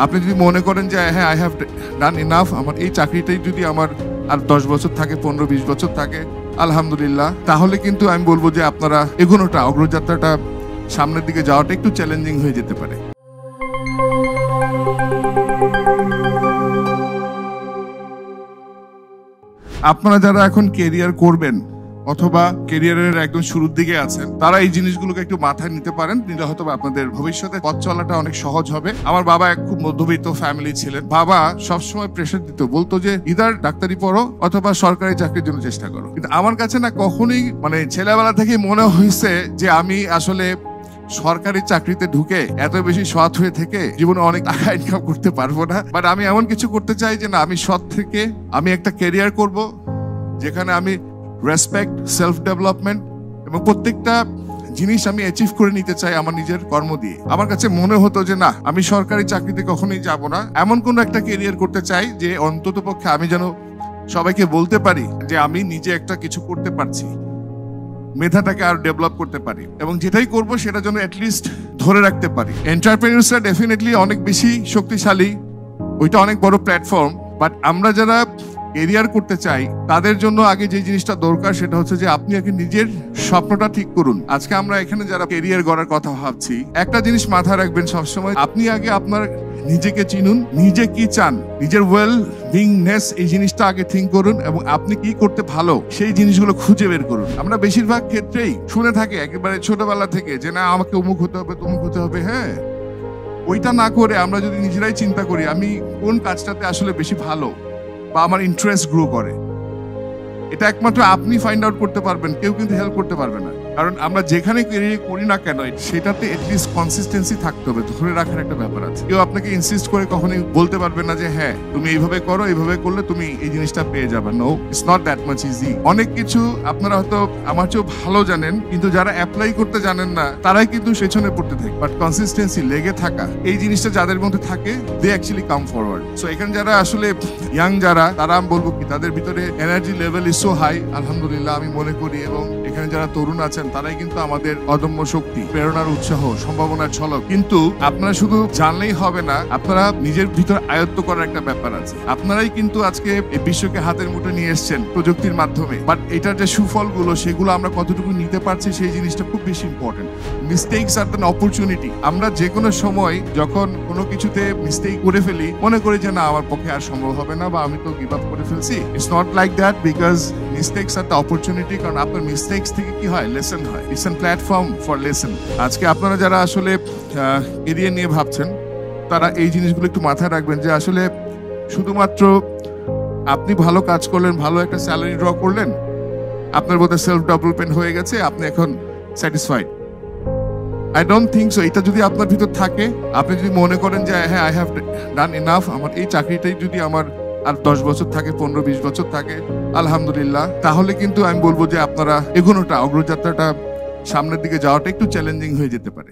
আপনি যদি মনে করেন যে হ্যাঁ আই হ্যাভ ডান ইনাফ, আমার এই চাকরিটাই যদি আমার আর 10 বছর থাকে, 15-20 বছর থাকে, আলহামদুলিল্লাহ, তাহলে কিন্তু আমি বলবো যে আপনারা এগোনোটা, অগ্রযাত্রাটা, সামনের দিকে যাওয়াটা একটু চ্যালেঞ্জিং হয়ে যেতে পারে। আপনারা যারা এখন কেরিয়ার করবেন অথবা কেরিয়ারের একদম শুরুর দিকে আছেন, তারা এই জিনিসগুলোকে একটু মাথায় নিতে পারেন, নিলে হয়তো আপনাদের ভবিষ্যতে পথ চলাটা অনেক সহজ হবে। আমার বাবা এক খুব মধ্যবিত্ত ফ্যামিলি ছিলেন। বাবা সবসময় প্রেশার দিত, বলতো যে ইদার ডাক্তারি পড়ো অথবা সরকারি চাকরির জন্য চেষ্টা করো। কিন্তু আমার কাছে না কখনোই ছেলেবেলা থেকে মনে হয়েছে যে আমি আসলে সরকারি চাকরিতে ঢুকে এত বেশি সৎ হয়ে থেকে জীবনে অনেক টাকা ইনকাম করতে পারবো না। বাট আমি এমন কিছু করতে চাই যে না, আমি সৎ থেকে আমি একটা কেরিয়ার করব যেখানে আমি রেসপেক্ট, সেলফ ডেভেলপমেন্ট এবং প্রত্যেকটা জিনিস আমি অ্যাচিভ করে নিতে চাই আমার নিজের কর্ম দিয়ে। আমার কাছে মনে হতো যে না, আমি সরকারি চাকরিতে কখনোই যাব না, এমন কোন একটা কেরিয়ার করতে চাই যে অন্তত পক্ষে আমি যেন সবাইকে বলতে পারি যে আমি নিজে একটা কিছু করতে পারছি, মেধাটাকে আর ডেভেলপ করতে পারি, এবং যেটাই করব সেটা যেন অ্যাটলিস্ট ধরে রাখতে পারি। এন্টারপ্রেনিউরসরা ডেফিনেটলি অনেক বেশি শক্তিশালী, ওইটা অনেক বড় প্ল্যাটফর্ম। বাট আমরা যারা কেরিয়ার করতে চাই তাদের জন্য আগে যে জিনিসটা দরকার সেটা হচ্ছে যে আপনি আগে নিজের স্বপ্নটা ঠিক করুন। আজকে আমরা এখানে যারা কেরিয়ার গড়ার কথা ভাবছি, একটা জিনিস মাথায় রাখবেন সবসময়, আপনি আগে আপনার নিজেকে চিনুন, নিজে কি চান, নিজের ওয়েল বিংনেস, এই জিনিসটা আগে থিঙ্ক করুন, এবং আপনি কি করতে ভালো সেই জিনিসগুলো খুঁজে বের করুন। আমরা বেশিরভাগ ক্ষেত্রেই শুনে থাকি একেবারে ছোটবেলা থেকে যে না, আমাকে অমুক হতে হবে, তমুক হতে হবে। হ্যাঁ, ওইটা না করে আমরা যদি নিজেরাই চিন্তা করি আমি কোন কাজটাতে আসলে বেশি ভালো বা আমার ইন্টারেস্ট গ্রো করে, এটা একমাত্র আপনি ফাইন্ড আউট করতে পারবেন, কেউ কিন্তু হেল্প করতে পারবে না। কারণ আমরা যেখানে কেরিয়ার করি না কেন সেটাতে এটলিস্ট কনসিস্টেন্সি থাকতে হবে, ধরে রাখার একটা ব্যাপার আছে। কেউ আপনাকে ইনসিস্ট করে কখনোই বলতে পারবে না যে হ্যাঁ তুমি এইভাবে করো, এইভাবে করলে তুমি এই জিনিসটা পেয়ে যাবে। No, it's not that much easy. অনেক কিছু আপনারা হয়তো আমার চেয়েও ভালো জানেন, কিন্তু যারা অ্যাপ্লাই করতে জানেন না তারাই কিন্তু পেছনে পড়তে থাকে। বাট কনসিস্টেন্সি, লেগে থাকা, এই জিনিসটা যাদের মধ্যে থাকে they actually come forward. So এখানে যারা আসলে ইয়াং যারা, তারা আমি বলবো কি তাদের ভিতরে energy level is so high, আলহামদুলিল্লাহ আমি মনে করি। এবং এখানে যারা তরুণ আছেন তারাই কিন্তু আমাদের অদম্য শক্তি, প্রেরণার উৎসাহ, সম্ভাবনার ঝলক। কিন্তু আপনারা শুধু জানলেই হবে না, আপনারা নিজের ভিতর আয়ত্ত করার একটা ব্যাপার আছে। আপনারাই কিন্তু আজকে এই বিশ্বকে হাতের মুঠে নিয়ে এসেছেন প্রযুক্তির মাধ্যমে। বাট এটার যে সুফলগুলো সেগুলো আমরা কতটুকু নিতে পারছি সেই জিনিসটা খুব বেশি ইম্পর্টেন্ট। মিস্টেকস আর দ্যান অপরচুনিটি। আমরা যে কোনো সময় যখন কোনো কিছুতে মিস্টেক করে ফেলি, মনে করি যে না আমার পক্ষে আর সম্ভব হবে না বা আমি তো গিভ আপ করে ফেলছি। It's not like that, because mistakes are the opportunity. কারণ আপনার মিস্টেকস থেকে কি হয়, লেসন হয়। It's an platform for lesson. আজকে আপনারা যারা আসলে এরিয়া নিয়ে ভাবছেন তারা এই জিনিসগুলো একটু মাথায় রাখবেন যে আসলে শুধুমাত্র আপনি ভালো কাজ করলেন, ভালো একটা স্যালারি ড্র করলেন, আপনার বোধহয় সেলফ ডেভেলপমেন্ট হয়ে গেছে, আপনি এখন satisfied. I don't think so. এটা যদি আপনার ভিতর থাকে, আপনি যদি মনে করেন যে হ্যাঁ আই হ্যাভ ডান ইনাফ, আমার এই চাকরিটাই যদি আমার আর 10 বছর থাকে, 15-20 বছর থাকে, আলহামদুলিল্লাহ, তাহলে কিন্তু আমি বলবো যে আপনারা এগোনোটা, অগ্রযাত্রাটা, সামনের দিকে যাওয়াটা একটু চ্যালেঞ্জিং হয়ে যেতে পারে।